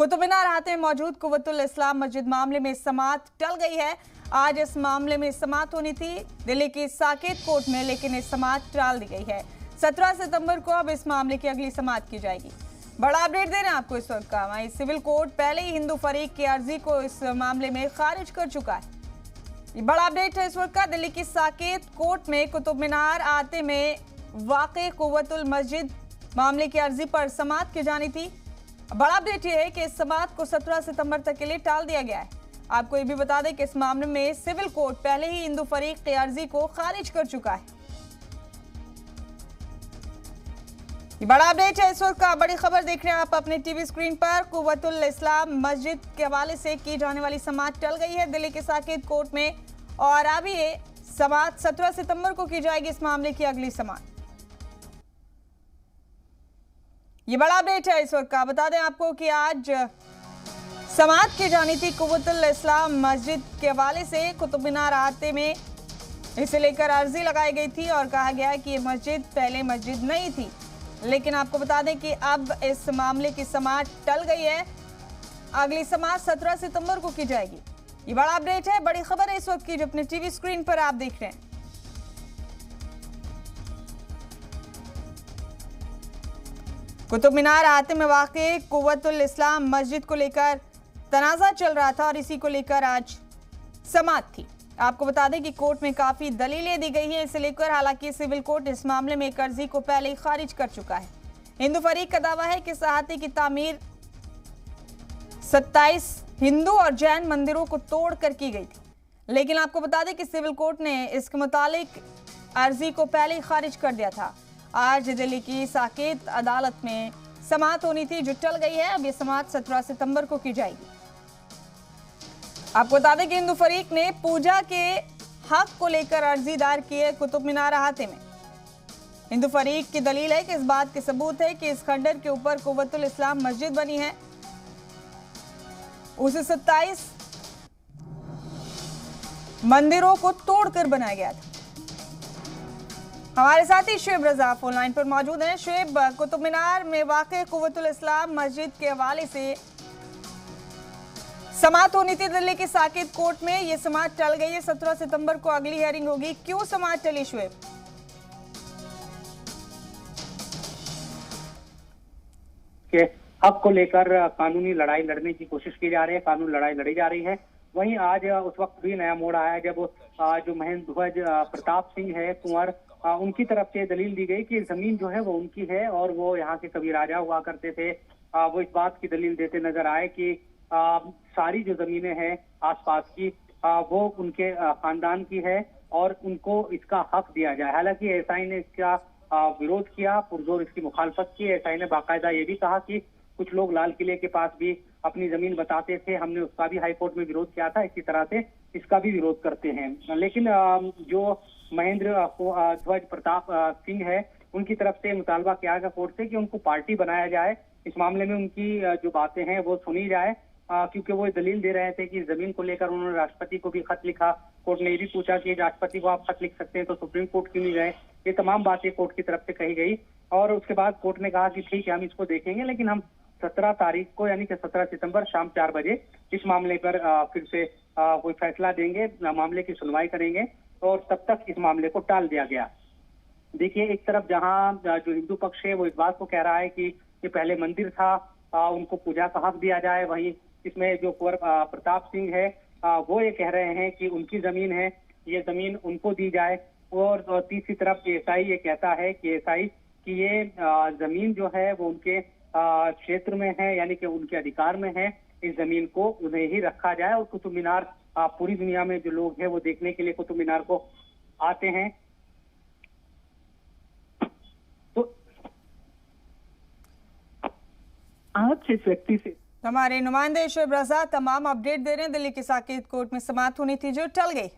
कुतुब मीनार अहाते में मौजूद कुव्वतुल इस्लाम मस्जिद मामले में समाअत टल गई है। आज इस मामले में समाअत होनी थी दिल्ली की साकेत कोर्ट में, लेकिन इस समाअत टाल दी गई है। 17 सितंबर को अब इस मामले की अगली समाअत की जाएगी। बड़ा अपडेट दे रहे हैं आपको इस वक्त का। वहीं सिविल कोर्ट पहले ही हिंदू फरीक की अर्जी को इस मामले में खारिज कर चुका है। ये बड़ा अपडेट है इस वक्त का। दिल्ली की साकेत कोर्ट में कुतुब मीनार अहाते में वाक़े कुव्वतुल मस्जिद मामले की अर्जी पर समाअत की जानी थी। बड़ा अपडेट यह है कि इस समाअत को 17 सितंबर तक के लिए टाल दिया गया है। आपको ये भी बता दें कि इस मामले में सिविल कोर्ट पहले ही हिंदू फरीक की अर्जी को खारिज कर चुका है। ये बड़ा अपडेट है इस वक्त का। बड़ी खबर देख रहे हैं आप अपने टीवी स्क्रीन पर। कुव्वतुल इस्लाम मस्जिद के हवाले से की जाने वाली समाअत टल गई है दिल्ली के साकेत कोर्ट में, और अब ये समाअत 17 सितंबर को की जाएगी इस मामले की अगली समाअत। ये बड़ा अपडेट है इस वक्त का। बता दें आपको कि आज समाअत की जानी थी कुव्वतुल इस्लाम मस्जिद के हवाले से। कुतुब मीनार अहाते में इसे लेकर अर्जी लगाई गई थी और कहा गया है कि ये मस्जिद पहले मस्जिद नहीं थी, लेकिन आपको बता दें कि अब इस मामले की समाअत टल गई है। अगली समाअत 17 सितंबर को की जाएगी। ये बड़ा अपडेट है, बड़ी खबर है इस वक्त की, जो अपने टीवी स्क्रीन पर आप देख रहे हैं। कुतुब मीनार अहाते में वाक़े कुव्वतुल इस्लाम मस्जिद को लेकर तनाज़ा चल रहा था और इसी को लेकर आज समाअत थी। आपको बता दें कि कोर्ट में काफ़ी दलीलें दी गई हैं इसे लेकर। हालांकि सिविल कोर्ट इस मामले में एक अर्जी को पहले ही खारिज कर चुका है। हिंदू फरीक का दावा है कि अहाते की तामीर 27 हिंदू और जैन मंदिरों को तोड़कर की गई थी, लेकिन आपको बता दें कि सिविल कोर्ट ने इसके मुतालिक अर्जी को पहले ही खारिज कर दिया था। आज दिल्ली की साकेत अदालत में समाअत होनी थी जो टल गई है। अब ये समाअत 17 सितंबर को की जाएगी। आपको बता दें कि हिंदू फरीक ने पूजा के हक को लेकर अर्जी दायर की है कुतुब मीनार अहाते में। हिंदू फरीक की दलील है कि इस बात के सबूत है कि इस खंडर के ऊपर कुव्वतुल इस्लाम मस्जिद बनी है, उसे 27 मंदिरों को तोड़कर बनाया गया था। हमारे साथी शुएब रजा फोन लाइन पर मौजूद हैं। शुएब, कुतुब मीनार में वाक़े कुव्वतुल इस्लाम मस्जिद के हवाले से समाअत होनी थी दिल्ली की साकेत कोर्ट में। ये समाअत टल गई है। 17 सितंबर को अगली हियरिंग होगी। क्यों समाअत टली शुएब? के हक को लेकर कानूनी लड़ाई लड़ने की कोशिश की जा रही है, कानूनी लड़ाई लड़ी जा रही है। वहीं आज उस वक्त भी नया मोड़ आया जब जो महेंद्र ध्वज प्रताप सिंह है कुंवर, उनकी तरफ से दलील दी गई कि जमीन जो है वो उनकी है और वो यहाँ के कभी राजा हुआ करते थे। वो इस बात की दलील देते नजर आए कि सारी जो जमीनें हैं आसपास की वो उनके खानदान की है और उनको इसका हक दिया जाए। हालांकि एएसआई ने इसका विरोध किया, पुरजोर इसकी मुखालफत की। एएसआई ने बाकायदा ये भी कहा कि कुछ लोग लाल किले के पास भी अपनी जमीन बताते थे, हमने उसका भी हाईकोर्ट में विरोध किया था, इसी तरह से इसका भी विरोध करते हैं। लेकिन जो महेंद्र ध्वज प्रताप सिंह है, उनकी तरफ से मुतालबा किया गया कोर्ट से कि उनको पार्टी बनाया जाए, इस मामले में उनकी जो बातें हैं वो सुनी जाए, क्योंकि वो दलील दे रहे थे कि जमीन को लेकर उन्होंने राष्ट्रपति को भी खत लिखा। कोर्ट ने ये भी पूछा कि राष्ट्रपति को आप खत लिख सकते हैं तो सुप्रीम कोर्ट क्यों नहीं गए। ये तमाम बातें कोर्ट की तरफ से कही गई और उसके बाद कोर्ट ने कहा कि ठीक है, हम इसको देखेंगे, लेकिन हम 17 तारीख को यानी कि 17 सितंबर शाम 4 बजे इस मामले पर फिर से कोई फैसला देंगे, मामले की सुनवाई करेंगे, और तब तक इस मामले को टाल दिया गया। देखिए, एक तरफ जहां जो हिंदू पक्ष है वो इस बात को कह रहा है कि ये पहले मंदिर था, उनको पूजा का हक दिया जाए, वहीं इसमें जो कुंवर प्रताप सिंह है वो ये कह रहे हैं कि उनकी जमीन है, ये जमीन उनको दी जाए। और तीसरी तरफ एएसआई ये कहता है कि एएसआई कि ये जमीन जो है वो उनके क्षेत्र में है, यानी कि उनके अधिकार में है, इस जमीन को उन्हें ही रखा जाए। और कुतुब मीनार पूरी दुनिया में जो लोग हैं वो देखने के लिए कुतुब मीनार को आते हैं। तो आज इस व्यक्ति से हमारे नुमाइंदे शुएब रजा तमाम अपडेट दे रहे हैं। दिल्ली की साकेत कोर्ट में समाअत होनी थी जो टल गई।